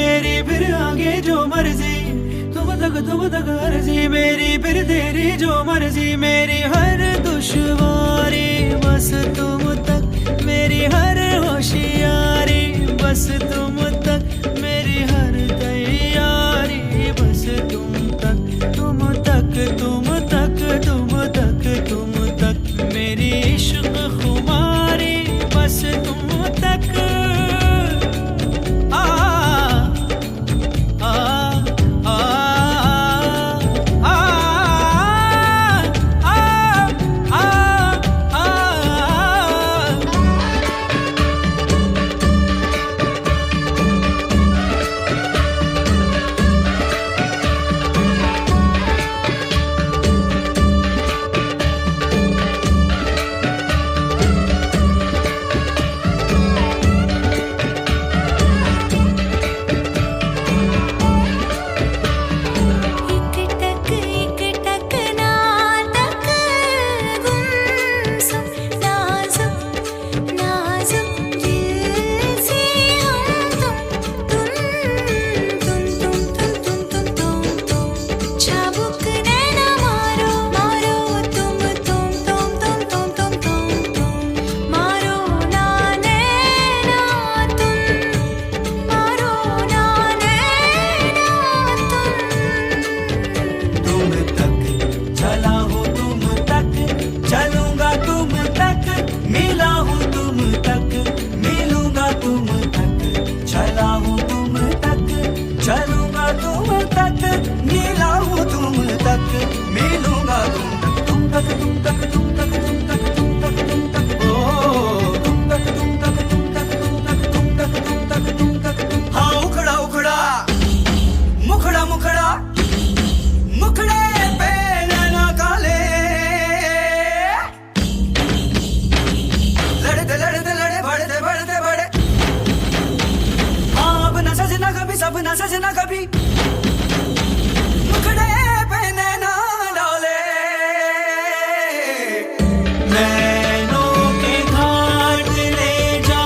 तेरी फिर आगे जो मर्जी, तुम तक अर्जी मेरी फिर तेरी जो मर्जी। मेरी हर दुश्वारी बस तुम तक, मेरी हर होशियारी बस तुम तक, मेरी हर तैयारी बस तुम तक, तुम तक तुम तक तुम तक तुम तक, मेरी इश्क खुमारी बस तुम तक। सब न सजना कभी मुखड़े पे नैना डाले, नैनों के घाट ले जा,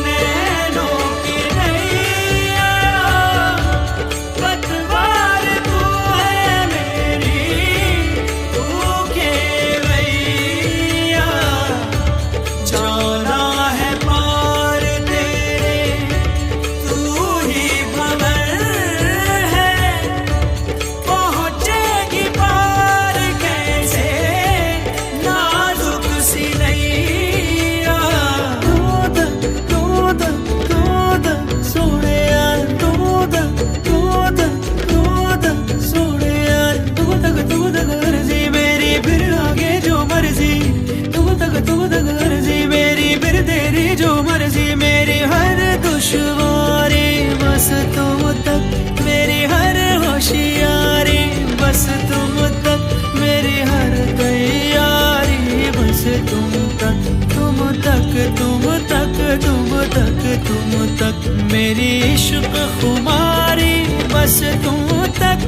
नैनों की नैया, पतवार तू है मेरी, तू केवैया, जाना है पार तेरे, तू ही भंवर है, पहुंचेगी पार कैसे नाजुक सी नैया। दूध सोने यार, दूध सोने यार, तुम तक अर्जी मेरी फिर आगे जो मर्जी, तुम तक अर्जी मेरी फिर तेरी जो मर्जी। मेरी हर दुश्वारी बस तुम तक, मेरी हर होशियारी बस तुम तक, मेरी हर तैयारी बस तुम तक, तुम तक तुम तक तुम तक तुम तक, मेरी इश्क खुमारी बस तुम तक।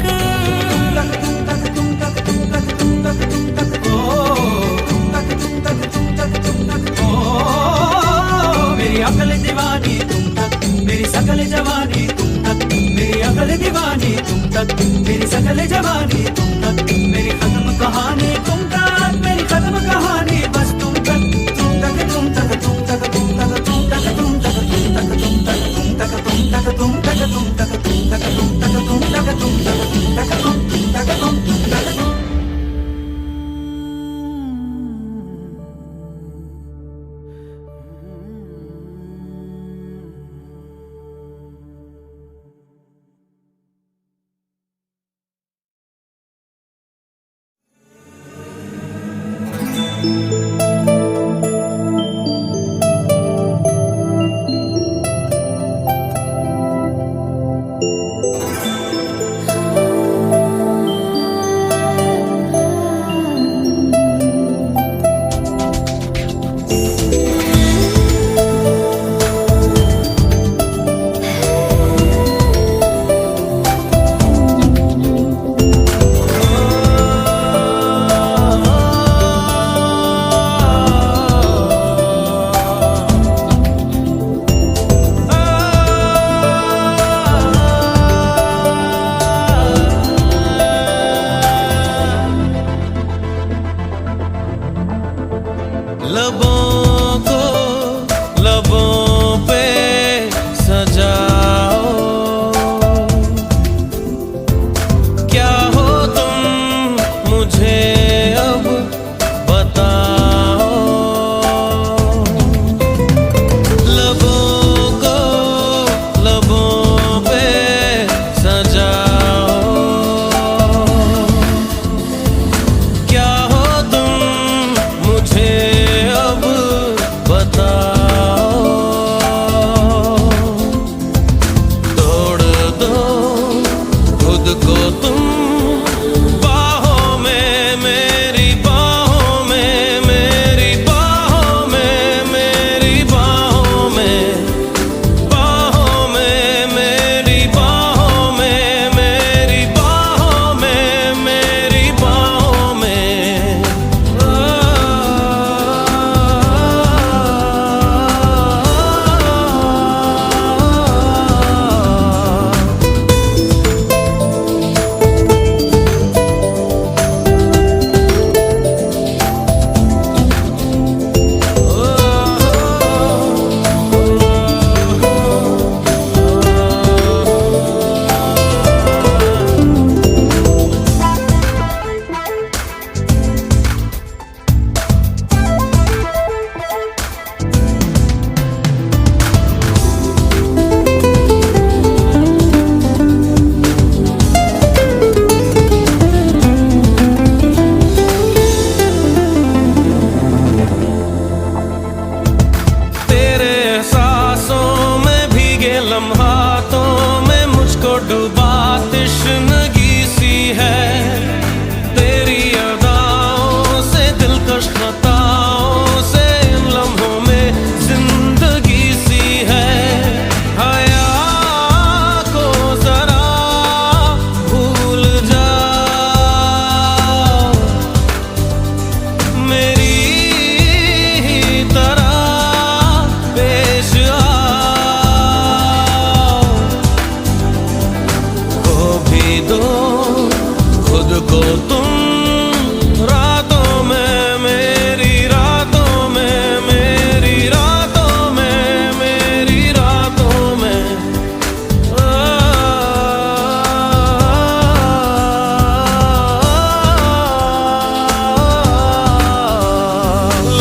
मेरी अकल दीवानी तुम तक, मेरी सकल जवानी तुम तक, मेरी अकल दीवानी तुम तक, मेरी सकल जवानी तुम तक, मेरी खत्म कहानी तुम तक, मेरी खत्म कहानी बस तुम तक, तुम तक तुम तक तुम तक तुम तक तुम तक तुम तक तुम तक तुम तक तुम तक तुम तक तुम तक तुम तक तुम तक तुम तक तुम तक तुम तक तुम तक तुम तक तुम तक तुम। डुबा तश्नगी सी है तेरी अदाओं से, दिलकश खताओं से, इन लम्हों में जिंदगी सी है। हया को जरा भूल जाओ, मेरी ही तरह पेश आओ। खो भी दो खुद को तुम रातों में, मेरी रातों में, मेरी रातों में, मेरी रातों में।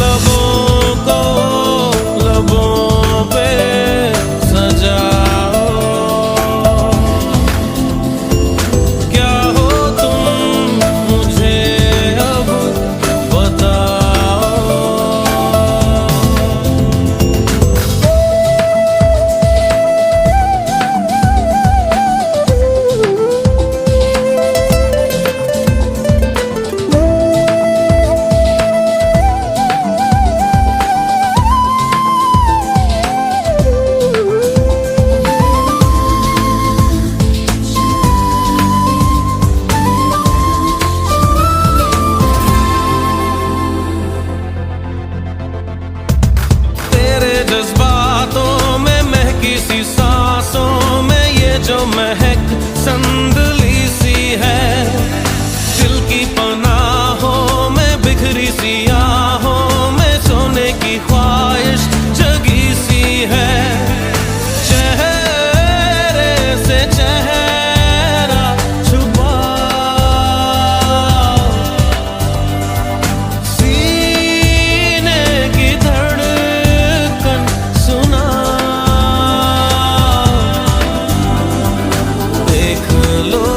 लबों को लबों पे सजाओ, क्या हो तुम मुझे अब बताओ। तेरे जज्बातों में महकी सी सांसों में ये जो महक संदली सी है, दिल की पनाहों में बिखरी सी आहों में सोने की ख्वाहिश जगी सी है। चेहरे से चेहरा छुपाओ, सीने की धड़कन सुनाओ। देख लो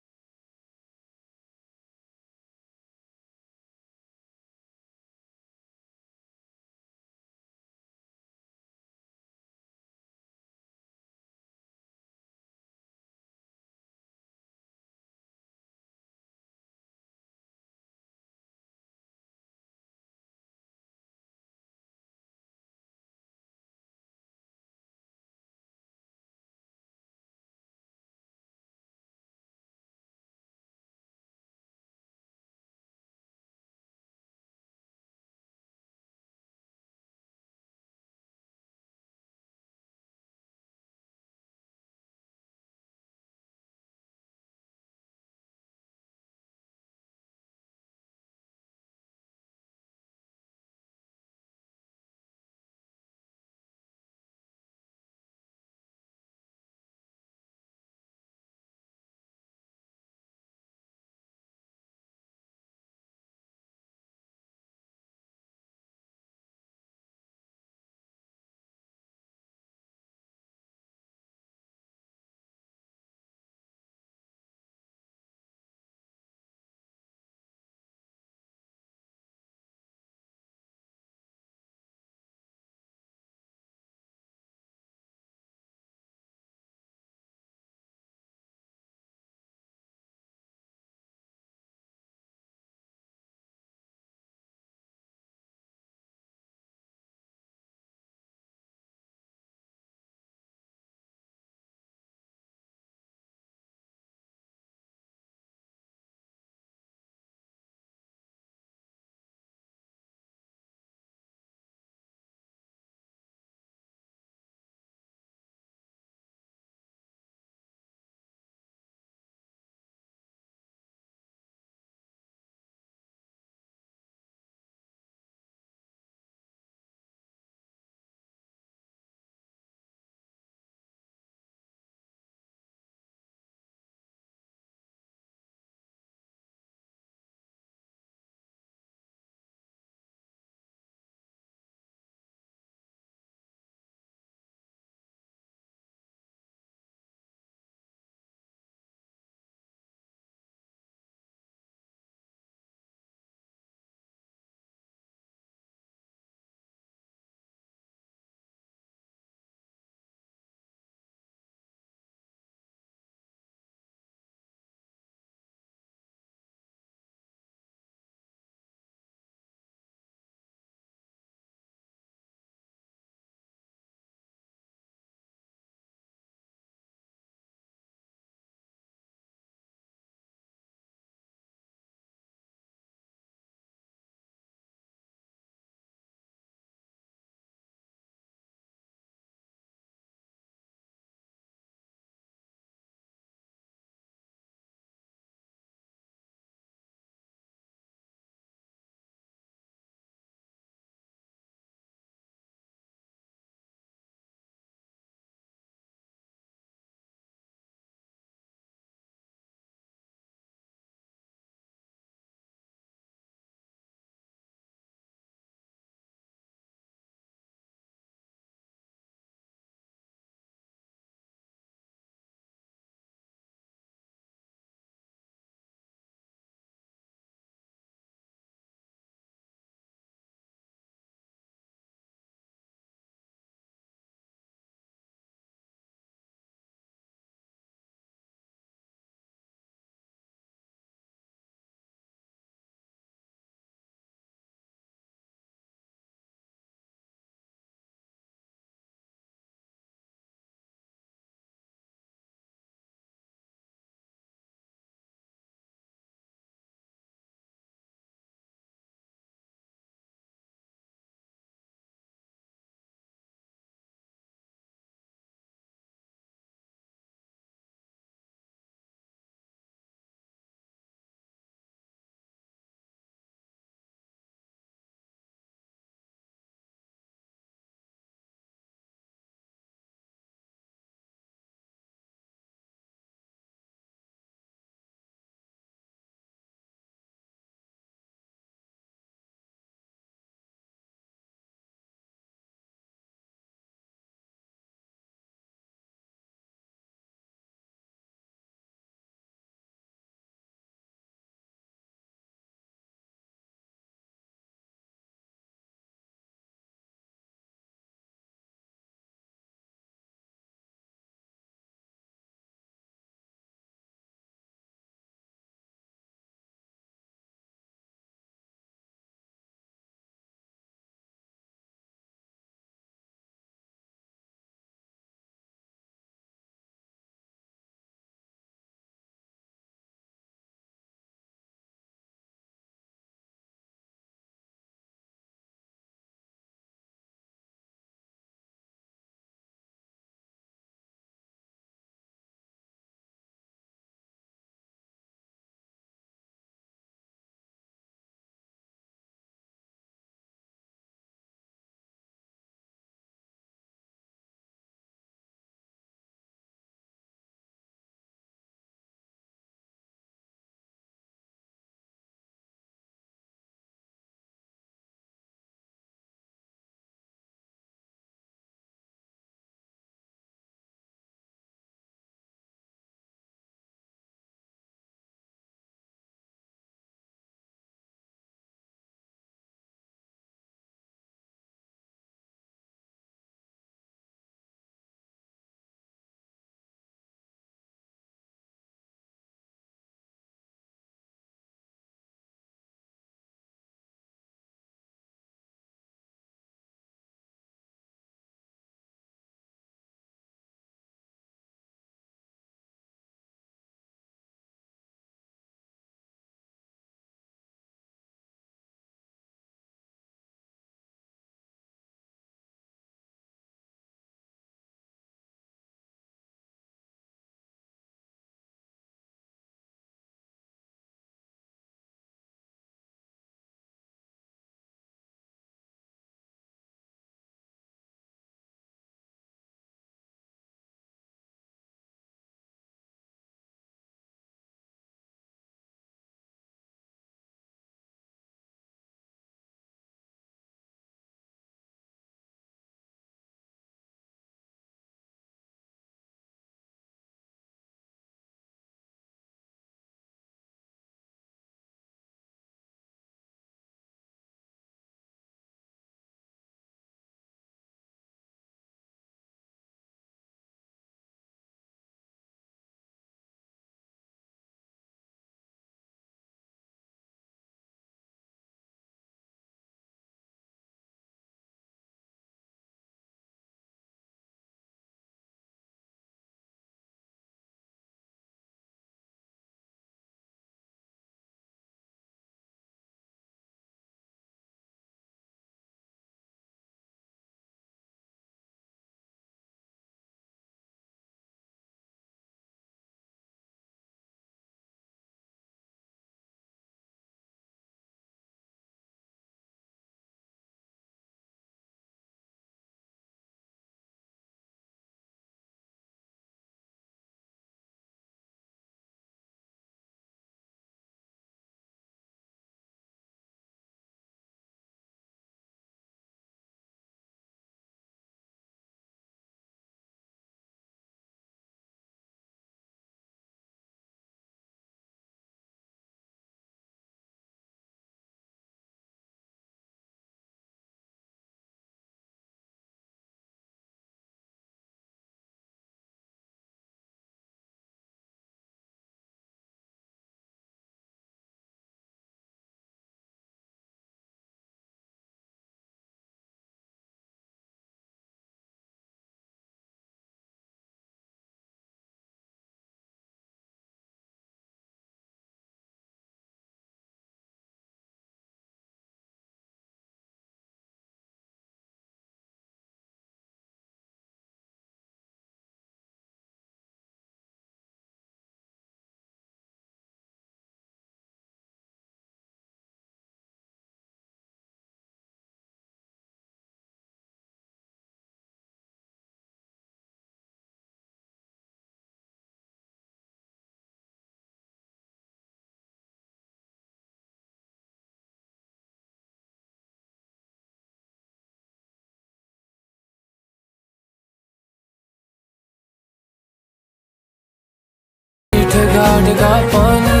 घाट का पानी।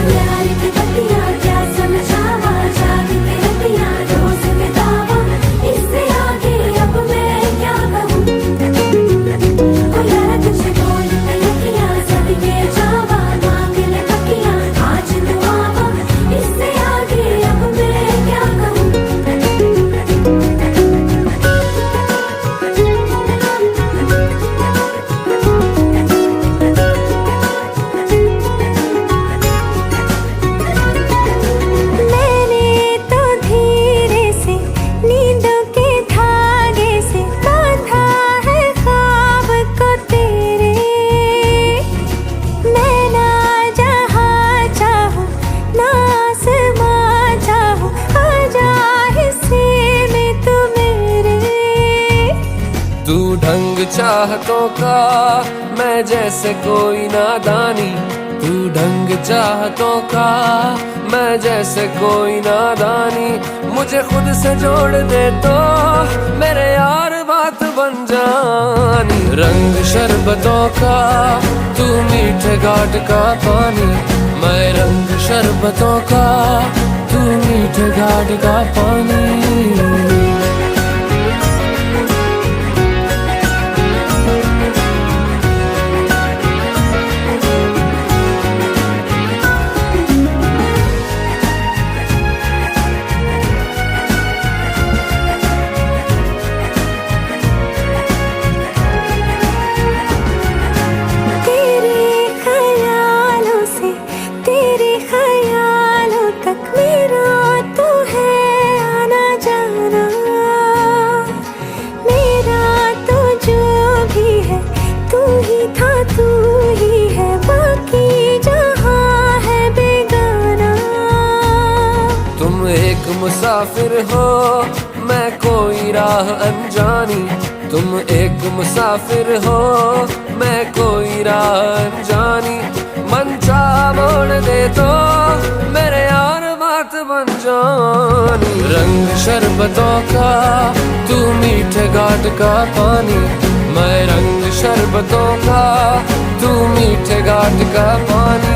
प्यार की बत्तियां क्या समझावा, जागी के रतियां रोज बितावा, इससे आगे अब मैं क्या कहूँ। ओ यार तुझे बोल के रतियां सदके जावा, मांग ले बत्तियां आज दुआवा, इससे आगे अब मैं क्या कहूँ। मैंने तो धीरे से नींदों के धागे से बांधा है ख्वाब को तेरे। मैं ना जहाँ चाहूँ ना आसमां चाहूँ, आजा हिस्से में तू मेरे। तू ढंग चाहतों का मैं जैसे कोई नादानी, तू ढंग चाहतों का मैं जैसे कोई नादानी। मुझे खुद से जोड़ दे तो मेरे यार बात बन जानी। रंग शरबतों का तू मीठे घाट का पानी, मैं रंग शरबतों का तू मीठे घाट का पानी। तेरे ख्यालों तक मेरा तो है आना जाना। मेरा तो जो भी है तू ही था तू ही है, बाकी जहां है बेगाना। तुम एक मुसाफिर हो मैं कोई राह अनजानी, तुम एक मुसाफिर हो मैं कोई राह अनजानी। मन चाह मोड़ दे तो मेरे यार बात बन जानी। रंग शरबतों का तू मीठे घाट का पानी, मैं रंग शरबतों का तू मीठे घाट का पानी।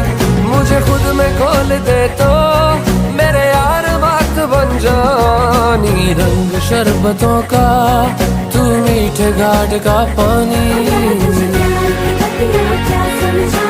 मुझे खुद में खोल दे तो मेरे यार बात बन जानी। रंग शरबतों का तू मीठे घाट का पानी। प्यार की बत्तियां क्या समझा,